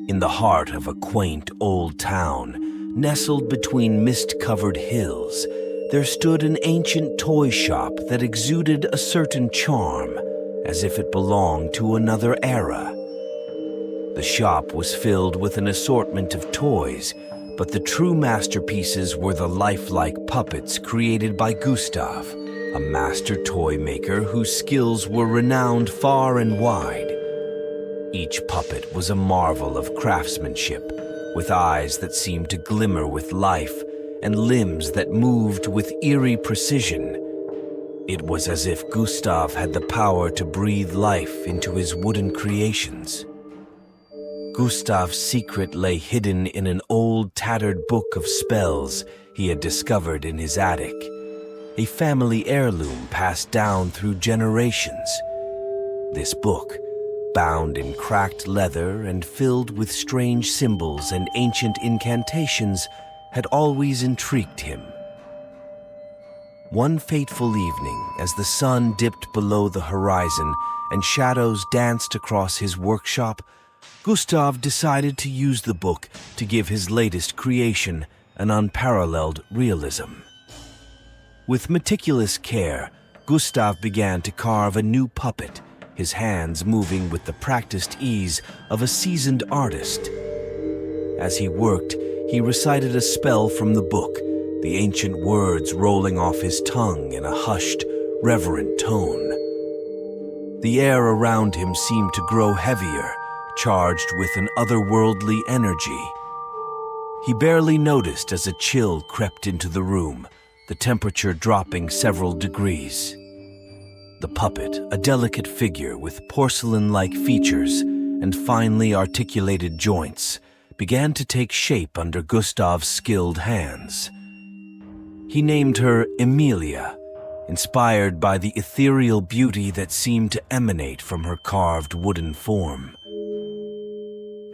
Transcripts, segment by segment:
In the heart of a quaint old town, nestled between mist-covered hills, there stood an ancient toy shop that exuded a certain charm, as if it belonged to another era. The shop was filled with an assortment of toys, but the true masterpieces were the lifelike puppets created by Gustav, a master toy maker whose skills were renowned far and wide. Each puppet was a marvel of craftsmanship, with eyes that seemed to glimmer with life and limbs that moved with eerie precision. It was as if Gustav had the power to breathe life into his wooden creations. Gustav's secret lay hidden in an old, tattered book of spells he had discovered in his attic, a family heirloom passed down through generations. This book, bound in cracked leather and filled with strange symbols and ancient incantations, had always intrigued him. One fateful evening, as the sun dipped below the horizon and shadows danced across his workshop, Gustav decided to use the book to give his latest creation an unparalleled realism. With meticulous care, Gustav began to carve a new puppet, his hands moving with the practiced ease of a seasoned artist. As he worked, he recited a spell from the book, the ancient words rolling off his tongue in a hushed, reverent tone. The air around him seemed to grow heavier, charged with an otherworldly energy. He barely noticed as a chill crept into the room, the temperature dropping several degrees. The puppet, a delicate figure with porcelain-like features and finely articulated joints, began to take shape under Gustav's skilled hands. He named her Emilia, inspired by the ethereal beauty that seemed to emanate from her carved wooden form.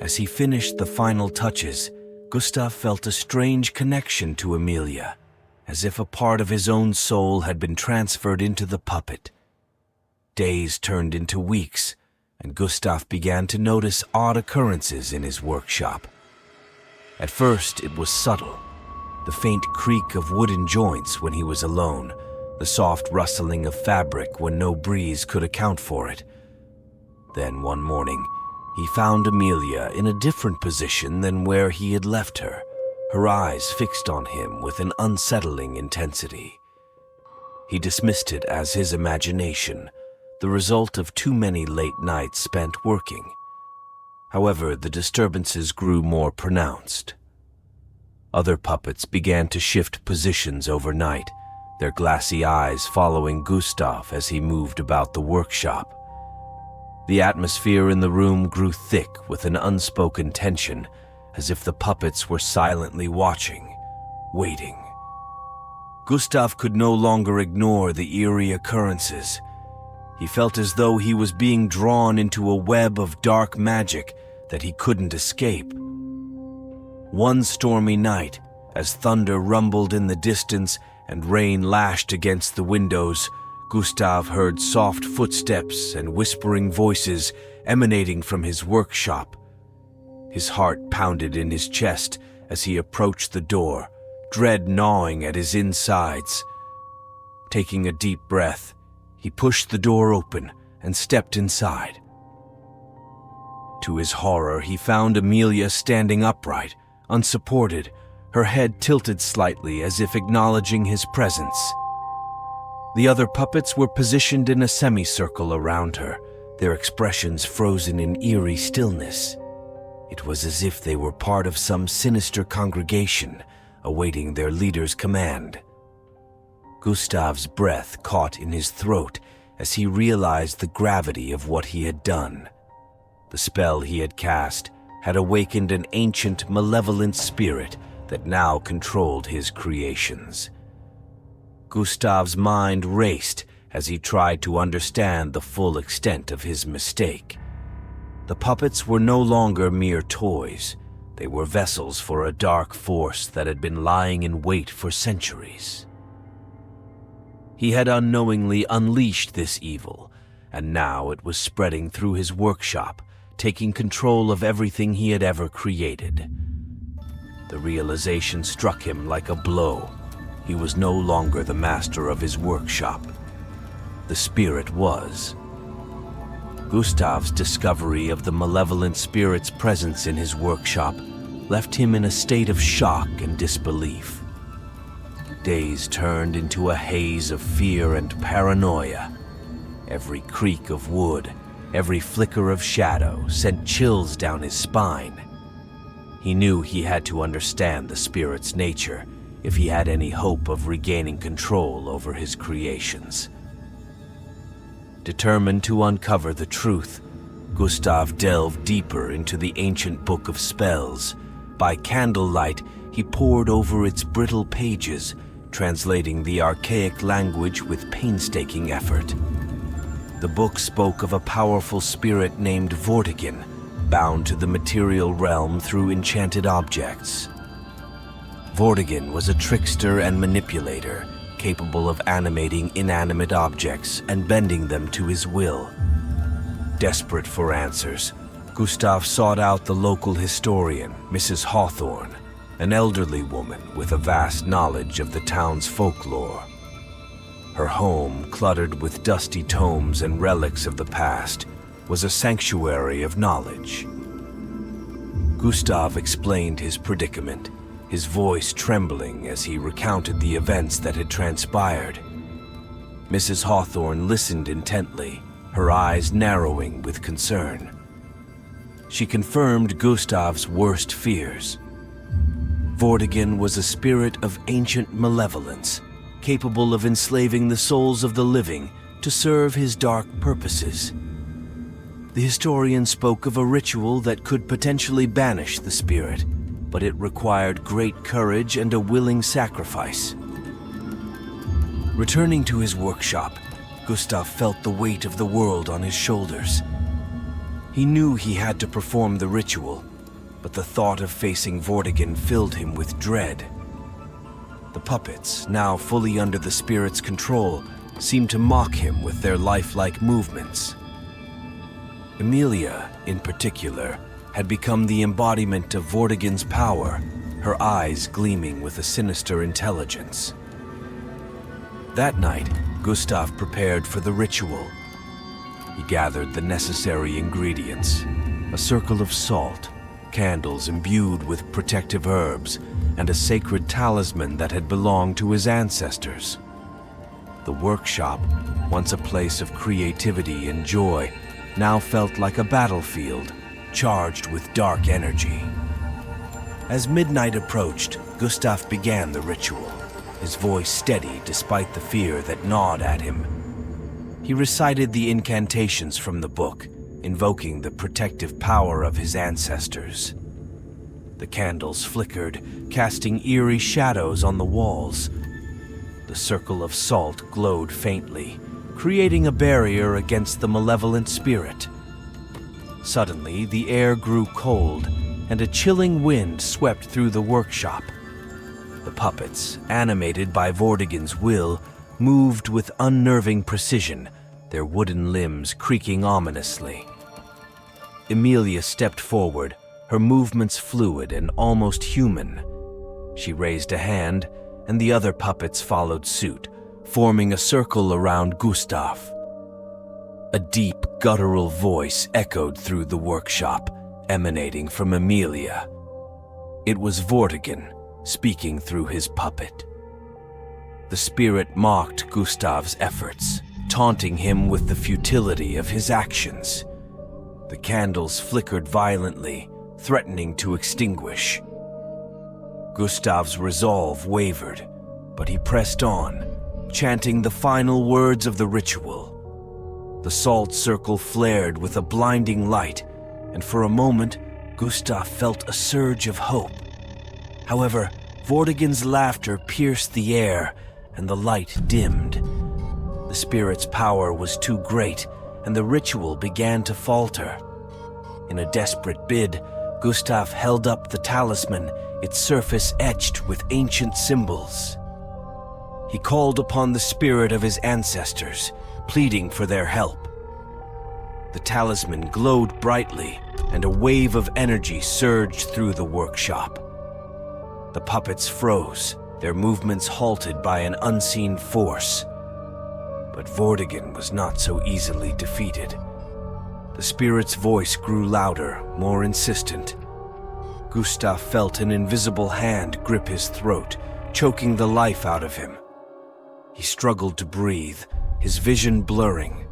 As he finished the final touches, Gustav felt a strange connection to Emilia, as if a part of his own soul had been transferred into the puppet. Days turned into weeks, and Gustav began to notice odd occurrences in his workshop. At first, it was subtle, the faint creak of wooden joints when he was alone, the soft rustling of fabric when no breeze could account for it. Then one morning, he found Emilia in a different position than where he had left her, her eyes fixed on him with an unsettling intensity. He dismissed it as his imagination, the result of too many late nights spent working. However, the disturbances grew more pronounced. Other puppets began to shift positions overnight, their glassy eyes following Gustav as he moved about the workshop. The atmosphere in the room grew thick with an unspoken tension, as if the puppets were silently watching, waiting. Gustav could no longer ignore the eerie occurrences. He felt as though he was being drawn into a web of dark magic that he couldn't escape. One stormy night, as thunder rumbled in the distance and rain lashed against the windows, Gustav heard soft footsteps and whispering voices emanating from his workshop. His heart pounded in his chest as he approached the door, dread gnawing at his insides. Taking a deep breath, he pushed the door open and stepped inside. To his horror, he found Emilia standing upright, unsupported, her head tilted slightly as if acknowledging his presence. The other puppets were positioned in a semicircle around her, their expressions frozen in eerie stillness. It was as if they were part of some sinister congregation, awaiting their leader's command. Gustav's breath caught in his throat as he realized the gravity of what he had done. The spell he had cast had awakened an ancient, malevolent spirit that now controlled his creations. Gustav's mind raced as he tried to understand the full extent of his mistake. The puppets were no longer mere toys. They were vessels for a dark force that had been lying in wait for centuries. He had unknowingly unleashed this evil, and now it was spreading through his workshop, taking control of everything he had ever created. The realization struck him like a blow. He was no longer the master of his workshop. The spirit was. Gustav's discovery of the malevolent spirit's presence in his workshop left him in a state of shock and disbelief. Days turned into a haze of fear and paranoia. Every creak of wood, every flicker of shadow sent chills down his spine. He knew he had to understand the spirit's nature if he had any hope of regaining control over his creations. Determined to uncover the truth, Gustav delved deeper into the ancient book of spells. By candlelight, he pored over its brittle pages, translating the archaic language with painstaking effort. The book spoke of a powerful spirit named Vortigern, bound to the material realm through enchanted objects. Vortigern was a trickster and manipulator, capable of animating inanimate objects and bending them to his will. Desperate for answers, Gustav sought out the local historian, Mrs. Hawthorne, an elderly woman with a vast knowledge of the town's folklore. Her home, cluttered with dusty tomes and relics of the past, was a sanctuary of knowledge. Gustav explained his predicament, his voice trembling as he recounted the events that had transpired. Mrs. Hawthorne listened intently, her eyes narrowing with concern. She confirmed Gustav's worst fears. Vortigern was a spirit of ancient malevolence, capable of enslaving the souls of the living to serve his dark purposes. The historian spoke of a ritual that could potentially banish the spirit, but it required great courage and a willing sacrifice. Returning to his workshop, Gustav felt the weight of the world on his shoulders. He knew he had to perform the ritual, but the thought of facing Vortigern filled him with dread. The puppets, now fully under the spirit's control, seemed to mock him with their lifelike movements. Emilia, in particular, had become the embodiment of Vortigern's power, her eyes gleaming with a sinister intelligence. That night, Gustav prepared for the ritual. He gathered the necessary ingredients: a circle of salt, candles imbued with protective herbs, and a sacred talisman that had belonged to his ancestors. The workshop, once a place of creativity and joy, now felt like a battlefield, charged with dark energy. As midnight approached, Gustav began the ritual, his voice steady despite the fear that gnawed at him. He recited the incantations from the book, invoking the protective power of his ancestors. The candles flickered, casting eerie shadows on the walls. The circle of salt glowed faintly, creating a barrier against the malevolent spirit. Suddenly, the air grew cold, and a chilling wind swept through the workshop. The puppets, animated by Vortigern's will, moved with unnerving precision, their wooden limbs creaking ominously. Emilia stepped forward, her movements fluid and almost human. She raised a hand, and the other puppets followed suit, forming a circle around Gustav. A deep, guttural voice echoed through the workshop, emanating from Emilia. It was Vortigern, speaking through his puppet. The spirit mocked Gustav's efforts, taunting him with the futility of his actions. The candles flickered violently, threatening to extinguish. Gustav's resolve wavered, but he pressed on, chanting the final words of the ritual. The salt circle flared with a blinding light, and for a moment, Gustav felt a surge of hope. However, Vortigern's laughter pierced the air, and the light dimmed. The spirit's power was too great, and the ritual began to falter. In a desperate bid, Gustav held up the talisman, its surface etched with ancient symbols. He called upon the spirit of his ancestors, pleading for their help. The talisman glowed brightly, and a wave of energy surged through the workshop. The puppets froze, their movements halted by an unseen force. But Vortigern was not so easily defeated. The spirit's voice grew louder, more insistent. Gustav felt an invisible hand grip his throat, choking the life out of him. He struggled to breathe, his vision blurring.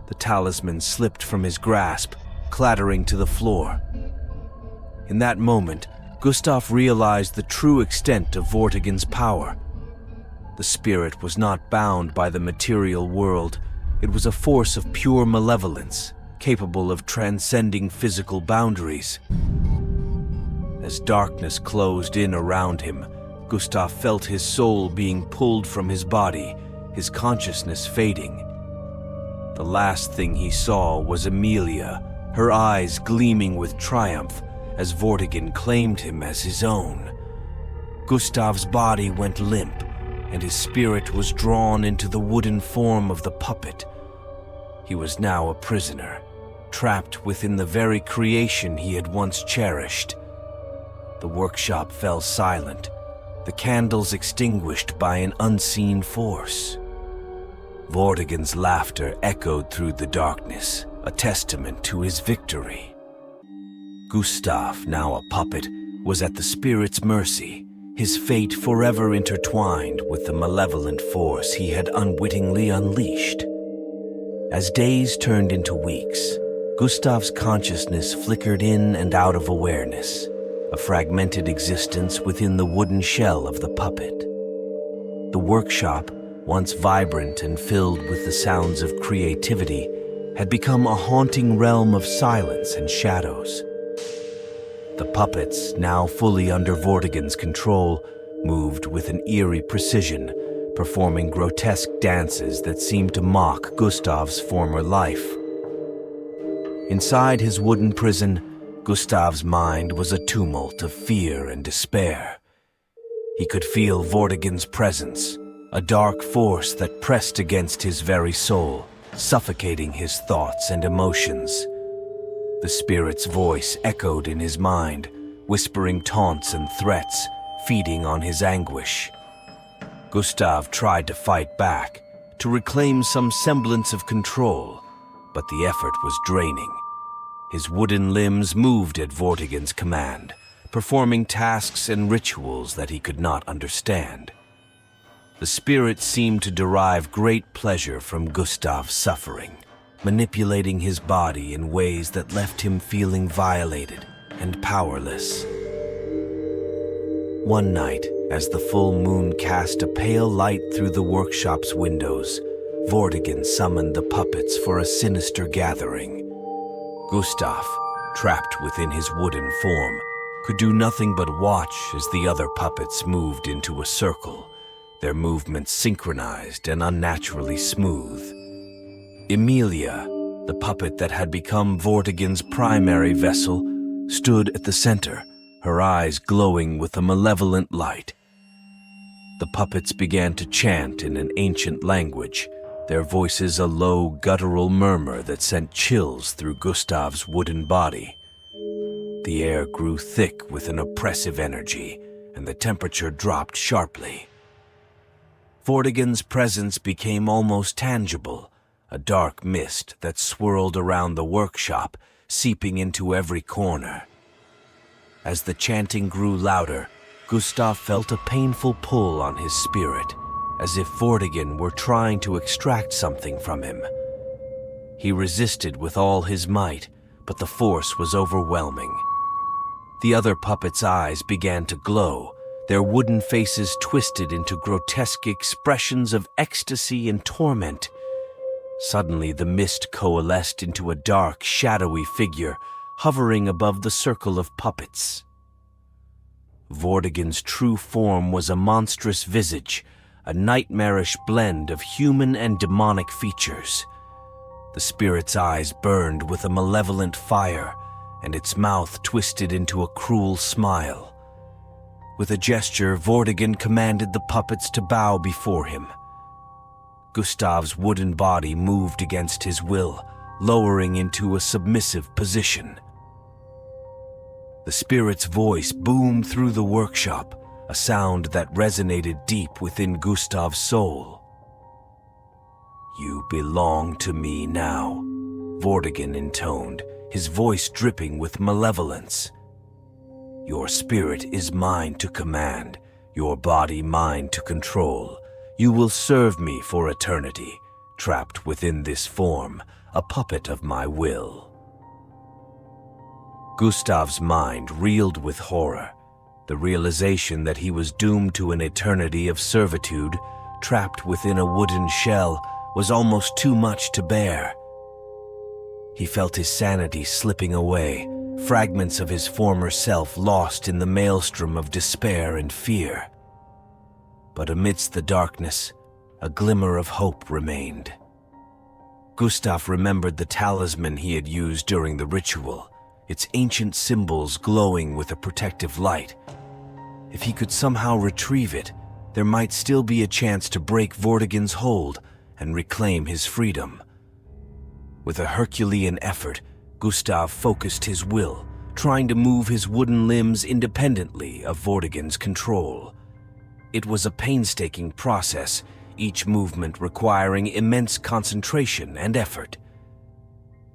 The talisman slipped from his grasp, clattering to the floor. In that moment, Gustav realized the true extent of Vortigern's power. The spirit was not bound by the material world. It was a force of pure malevolence, capable of transcending physical boundaries. As darkness closed in around him, Gustav felt his soul being pulled from his body, his consciousness fading. The last thing he saw was Emilia, her eyes gleaming with triumph as Vortigern claimed him as his own. Gustav's body went limp, and his spirit was drawn into the wooden form of the puppet. He was now a prisoner, trapped within the very creation he had once cherished. The workshop fell silent, the candles extinguished by an unseen force. Vortigern's laughter echoed through the darkness, a testament to his victory. Gustav, now a puppet, was at the spirit's mercy, his fate forever intertwined with the malevolent force he had unwittingly unleashed. As days turned into weeks, Gustav's consciousness flickered in and out of awareness, a fragmented existence within the wooden shell of the puppet. The workshop, once vibrant and filled with the sounds of creativity, had become a haunting realm of silence and shadows. The puppets, now fully under Vortigern's control, moved with an eerie precision, performing grotesque dances that seemed to mock Gustav's former life. Inside his wooden prison, Gustav's mind was a tumult of fear and despair. He could feel Vortigern's presence, a dark force that pressed against his very soul, suffocating his thoughts and emotions. The spirit's voice echoed in his mind, whispering taunts and threats, feeding on his anguish. Gustav tried to fight back, to reclaim some semblance of control, but the effort was draining. His wooden limbs moved at Vortigern's command, performing tasks and rituals that he could not understand. The spirit seemed to derive great pleasure from Gustav's suffering, manipulating his body in ways that left him feeling violated and powerless. One night, as the full moon cast a pale light through the workshop's windows, Vortigern summoned the puppets for a sinister gathering. Gustav, trapped within his wooden form, could do nothing but watch as the other puppets moved into a circle, their movements synchronized and unnaturally smooth. Emilia, the puppet that had become Vortigern's primary vessel, stood at the center, her eyes glowing with a malevolent light. The puppets began to chant in an ancient language, their voices a low, guttural murmur that sent chills through Gustav's wooden body. The air grew thick with an oppressive energy, and the temperature dropped sharply. Vortigern's presence became almost tangible, a dark mist that swirled around the workshop, seeping into every corner. As the chanting grew louder, Gustav felt a painful pull on his spirit, as if Vortigern were trying to extract something from him. He resisted with all his might, but the force was overwhelming. The other puppets' eyes began to glow, their wooden faces twisted into grotesque expressions of ecstasy and torment. Suddenly, the mist coalesced into a dark, shadowy figure, hovering above the circle of puppets. Vortigern's true form was a monstrous visage, a nightmarish blend of human and demonic features. The spirit's eyes burned with a malevolent fire, and its mouth twisted into a cruel smile. With a gesture, Vortigern commanded the puppets to bow before him. Gustav's wooden body moved against his will, lowering into a submissive position. The spirit's voice boomed through the workshop, a sound that resonated deep within Gustav's soul. "You belong to me now," Vortigern intoned, his voice dripping with malevolence. "Your spirit is mine to command, your body mine to control. You will serve me for eternity, trapped within this form, a puppet of my will." Gustav's mind reeled with horror. The realization that he was doomed to an eternity of servitude, trapped within a wooden shell, was almost too much to bear. He felt his sanity slipping away, fragments of his former self lost in the maelstrom of despair and fear. But amidst the darkness, a glimmer of hope remained. Gustav remembered the talisman he had used during the ritual, its ancient symbols glowing with a protective light. If he could somehow retrieve it, there might still be a chance to break Vortigern's hold and reclaim his freedom. With a Herculean effort, Gustav focused his will, trying to move his wooden limbs independently of Vortigern's control. It was a painstaking process, each movement requiring immense concentration and effort.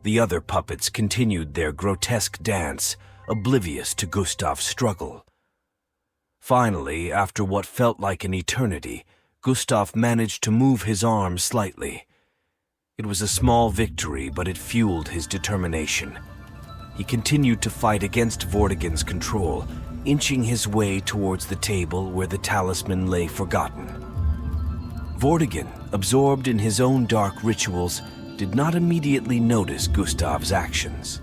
The other puppets continued their grotesque dance, oblivious to Gustav's struggle. Finally, after what felt like an eternity, Gustav managed to move his arm slightly. It was a small victory, but it fueled his determination. He continued to fight against Vortigern's control, inching his way towards the table where the talisman lay forgotten. Vortigern, absorbed in his own dark rituals, did not immediately notice Gustav's actions.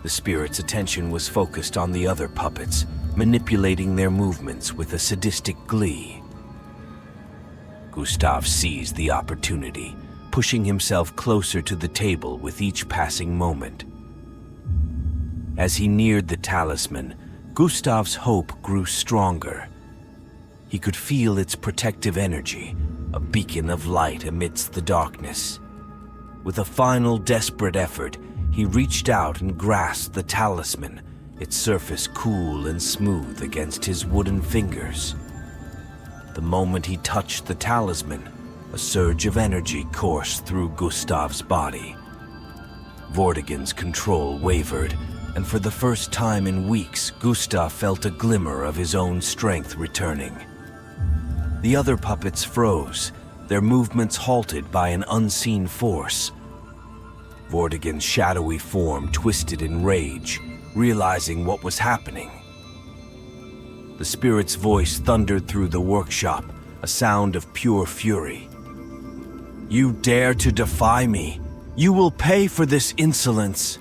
The spirit's attention was focused on the other puppets, manipulating their movements with a sadistic glee. Gustav seized the opportunity, pushing himself closer to the table with each passing moment. As he neared the talisman, Gustav's hope grew stronger. He could feel its protective energy, a beacon of light amidst the darkness. With a final desperate effort, he reached out and grasped the talisman, its surface cool and smooth against his wooden fingers. The moment he touched the talisman, a surge of energy coursed through Gustav's body. Vortigern's control wavered, and for the first time in weeks, Gustav felt a glimmer of his own strength returning. The other puppets froze, their movements halted by an unseen force. Vortigern's shadowy form twisted in rage, realizing what was happening. The spirit's voice thundered through the workshop, a sound of pure fury. "You dare to defy me! You will pay for this insolence!"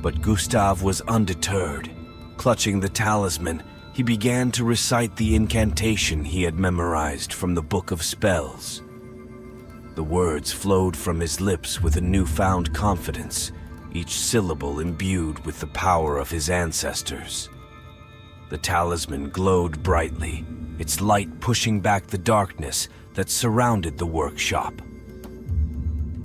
But Gustav was undeterred. Clutching the talisman, he began to recite the incantation he had memorized from the Book of Spells. The words flowed from his lips with a newfound confidence, each syllable imbued with the power of his ancestors. The talisman glowed brightly, its light pushing back the darkness that surrounded the workshop.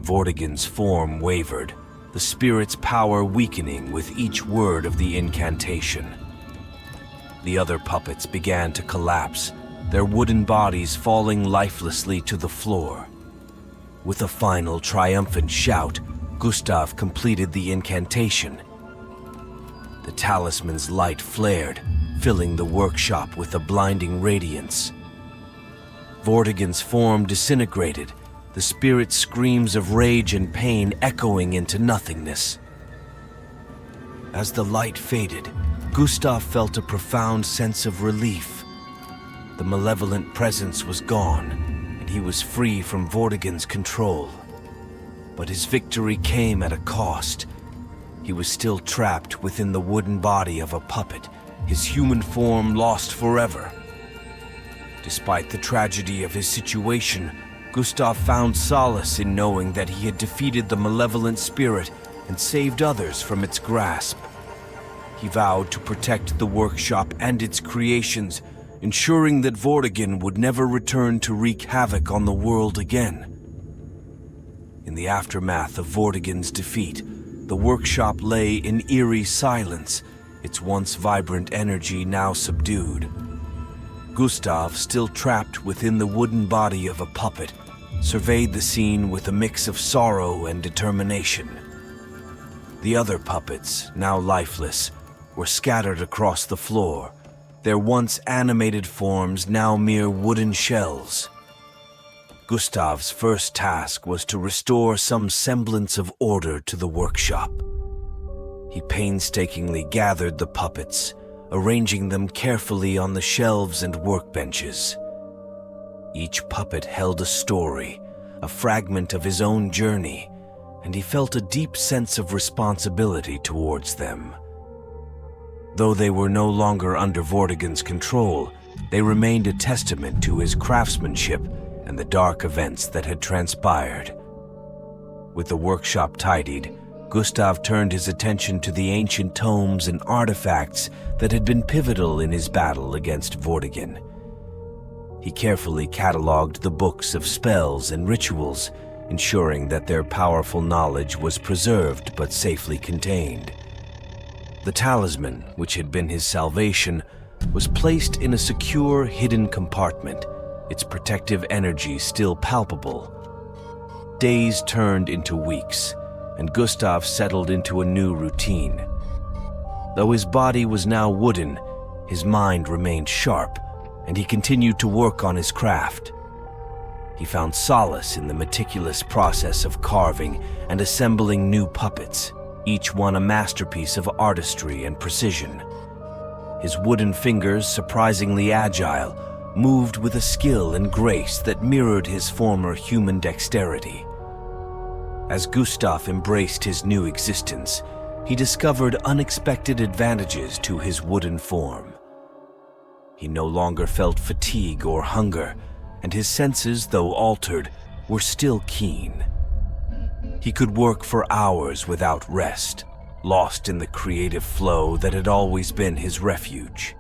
Vortigern's form wavered, the spirit's power weakening with each word of the incantation. The other puppets began to collapse, their wooden bodies falling lifelessly to the floor. With a final triumphant shout, Gustav completed the incantation. The talisman's light flared, filling the workshop with a blinding radiance. Vortigern's form disintegrated, the spirit's screams of rage and pain echoing into nothingness. As the light faded, Gustav felt a profound sense of relief. The malevolent presence was gone, and he was free from Vortigern's control. But his victory came at a cost. He was still trapped within the wooden body of a puppet, his human form lost forever. Despite the tragedy of his situation, Gustav found solace in knowing that he had defeated the malevolent spirit and saved others from its grasp. He vowed to protect the workshop and its creations, ensuring that Vortigern would never return to wreak havoc on the world again. In the aftermath of Vortigern's defeat, The workshop lay in eerie silence, its once vibrant energy now subdued. Gustav, still trapped within the wooden body of a puppet, surveyed the scene with a mix of sorrow and determination. The other puppets, now lifeless, were scattered across the floor, their once animated forms now mere wooden shells. Gustav's first task was to restore some semblance of order to the workshop. He painstakingly gathered the puppets, arranging them carefully on the shelves and workbenches. Each puppet held a story, a fragment of his own journey, and he felt a deep sense of responsibility towards them. Though they were no longer under Vortigern's control, they remained a testament to his craftsmanship and the dark events that had transpired. With the workshop tidied, Gustav turned his attention to the ancient tomes and artifacts that had been pivotal in his battle against Vortigern. He carefully catalogued the books of spells and rituals, ensuring that their powerful knowledge was preserved but safely contained. The talisman, which had been his salvation, was placed in a secure, hidden compartment, its protective energy still palpable. Days turned into weeks, and Gustav settled into a new routine. Though his body was now wooden, his mind remained sharp, and he continued to work on his craft. He found solace in the meticulous process of carving and assembling new puppets, each one a masterpiece of artistry and precision. His wooden fingers, surprisingly agile, moved with a skill and grace that mirrored his former human dexterity. As Gustav embraced his new existence, he discovered unexpected advantages to his wooden form. He no longer felt fatigue or hunger, and his senses, though altered, were still keen. He could work for hours without rest, lost in the creative flow that had always been his refuge.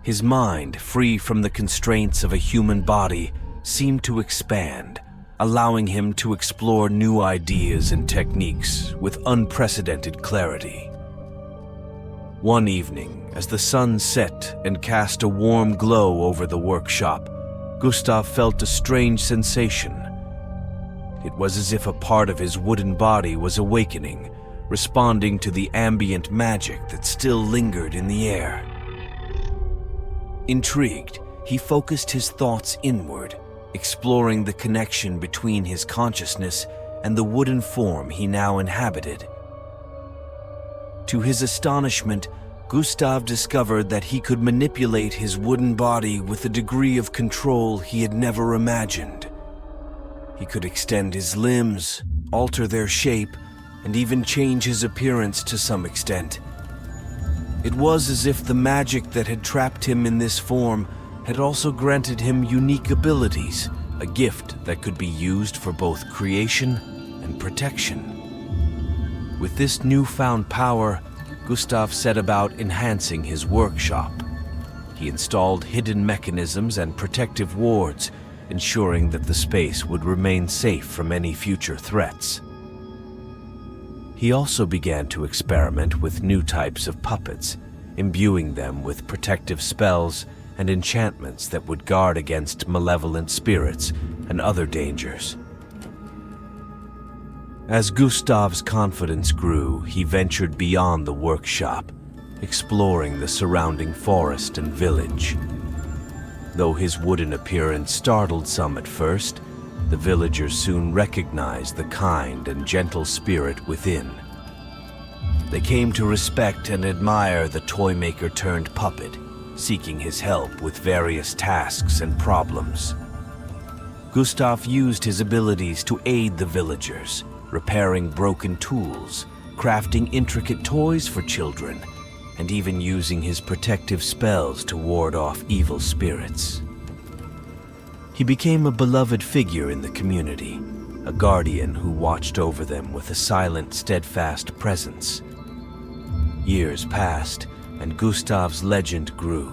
His mind, free from the constraints of a human body, seemed to expand, allowing him to explore new ideas and techniques with unprecedented clarity. One evening, as the sun set and cast a warm glow over the workshop, Gustav felt a strange sensation. It was as if a part of his wooden body was awakening, responding to the ambient magic that still lingered in the air. Intrigued, he focused his thoughts inward, exploring the connection between his consciousness and the wooden form he now inhabited. To his astonishment, Gustav discovered that he could manipulate his wooden body with a degree of control he had never imagined. He could extend his limbs, alter their shape, and even change his appearance to some extent. It was as if the magic that had trapped him in this form had also granted him unique abilities, a gift that could be used for both creation and protection. With this newfound power, Gustav set about enhancing his workshop. He installed hidden mechanisms and protective wards, ensuring that the space would remain safe from any future threats. He also began to experiment with new types of puppets, imbuing them with protective spells and enchantments that would guard against malevolent spirits and other dangers. As Gustav's confidence grew, he ventured beyond the workshop, exploring the surrounding forest and village. Though his wooden appearance startled some at first, the villagers soon recognized the kind and gentle spirit within. They came to respect and admire the toymaker-turned-puppet, seeking his help with various tasks and problems. Gustav used his abilities to aid the villagers, repairing broken tools, crafting intricate toys for children, and even using his protective spells to ward off evil spirits. He became a beloved figure in the community, a guardian who watched over them with a silent, steadfast presence. Years passed, and Gustav's legend grew.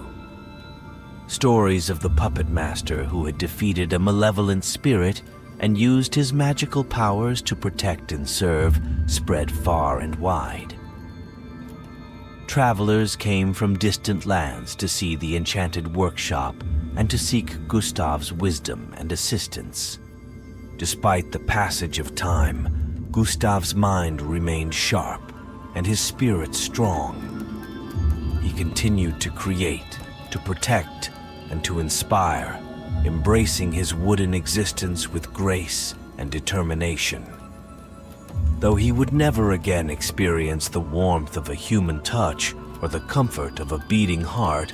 Stories of the puppet master who had defeated a malevolent spirit and used his magical powers to protect and serve, spread far and wide. Travelers came from distant lands to see the enchanted workshop and to seek Gustav's wisdom and assistance. Despite the passage of time, Gustav's mind remained sharp and his spirit strong. He continued to create, to protect, and to inspire, embracing his wooden existence with grace and determination. Though he would never again experience the warmth of a human touch or the comfort of a beating heart,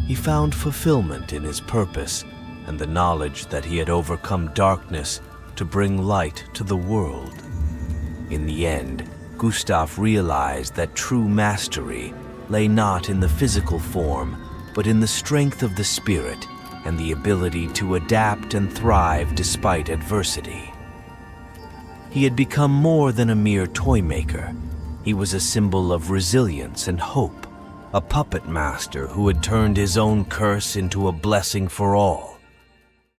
he found fulfillment in his purpose and the knowledge that he had overcome darkness to bring light to the world. In the end, Gustav realized that true mastery lay not in the physical form, but in the strength of the spirit and the ability to adapt and thrive despite adversity. He had become more than a mere toy maker. He was a symbol of resilience and hope, a puppet master who had turned his own curse into a blessing for all.